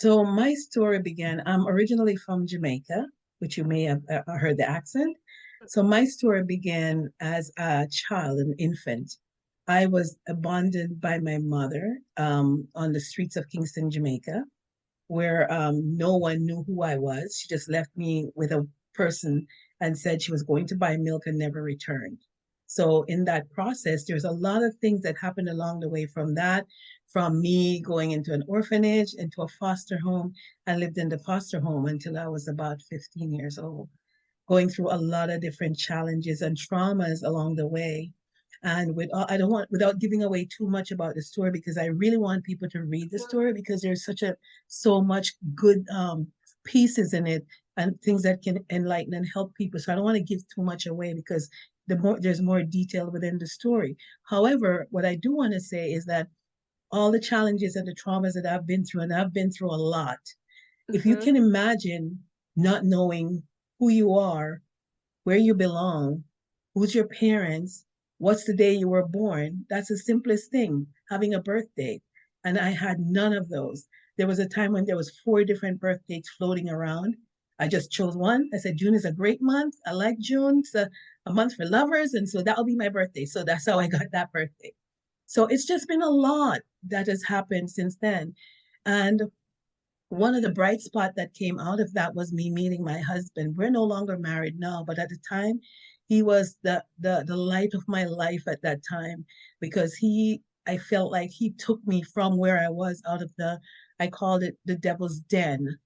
So my story began, I'm originally from Jamaica, which you may have heard the accent. So my story began as a child, an infant. I was abandoned by my mother on the streets of Kingston, Jamaica, where no one knew who I was. She just left me with a person and said she was going to buy milk and never returned. So in that process, there's a lot of things that happened along the way from that, from me going into an orphanage, into a foster home. I lived in the foster home until I was about 15 years old, going through a lot of different challenges and traumas along the way. And I don't want, without giving away too much about the story, because I really want people to read the story because there's so much good pieces in it and things that can enlighten and help people. So I don't want to give too much away because there's more detail within the story. However, what I do want to say is that all the challenges and the traumas that I've been through, and I've been through a lot, if you Mm-hmm. can imagine not knowing who you are, where you belong, who's your parents, what's the day you were born. That's the simplest thing, having a birthday. And I had none of those. There was a time when there was four different birth dates floating around. I just chose one. I said, June is a great month. I like June. It's a month for lovers. And so that'll be my birthday. So that's how I got that birthday. So it's just been a lot that has happened since then. And one of the bright spots that came out of that was me meeting my husband. We're no longer married now, but at the time, he was the light of my life at that time because I felt like he took me from where I was out of I called it the devil's den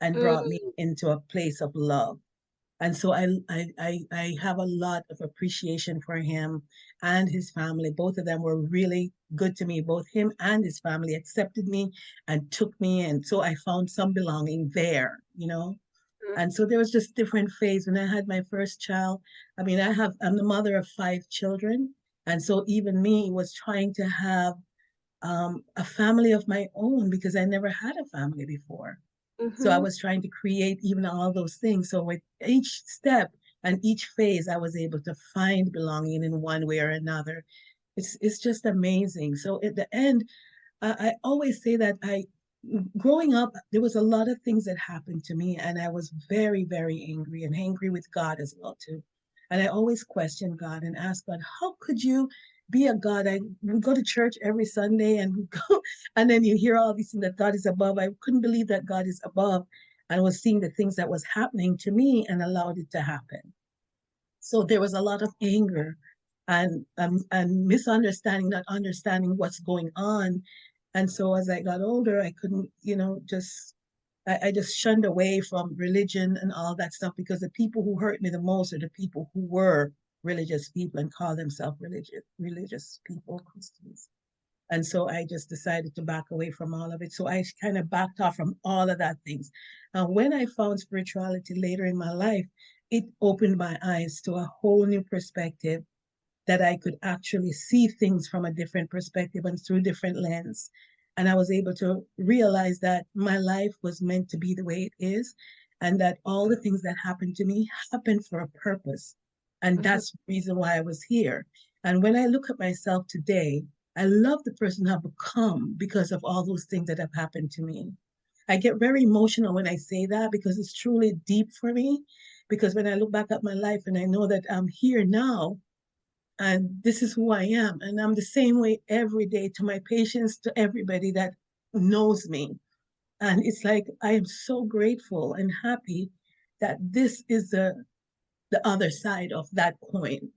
and brought me Mm, into a place of love. And so I have a lot of appreciation for him and his family. Both of them were really good to me. Both him and his family accepted me and took me. And so I found some belonging there, you know? mm, And so there was just different phase. When I had my first child, I mean, I'm the mother of five children. And so even me was trying to have a family of my own because I never had a family before. So I mm-hmm. was trying to create even all those things. So with each step and each phase, I was able to find belonging in one way or another. It's just amazing. So at the end, I always say that growing up, there was a lot of things that happened to me, and I was very, very angry and angry with God as well too. And I always questioned God and asked God, how could you be a God? I would go to church every Sunday and we go, and then you hear all these things that God is above. I couldn't believe that God is above and was seeing the things that was happening to me and allowed it to happen. So there was a lot of anger and misunderstanding, not understanding what's going on. And so as I got older, I couldn't, just I just shunned away from religion and all that stuff because the people who hurt me the most are the people who were religious people and call themselves religious people, Christians. And so I just decided to back away from all of it. So I kind of backed off from all of that things. And when I found spirituality later in my life, it opened my eyes to a whole new perspective that I could actually see things from a different perspective and through different lens. And I was able to realize that my life was meant to be the way it is, and that all the things that happened to me happened for a purpose. And Mm-hmm. that's the reason why I was here. And when I look at myself today, I love the person I've become because of all those things that have happened to me. I get very emotional when I say that because it's truly deep for me. Because when I look back at my life and I know that I'm here now, and this is who I am. And I'm the same way every day to my patients, to everybody that knows me. And it's like I am so grateful and happy that this is the other side of that coin.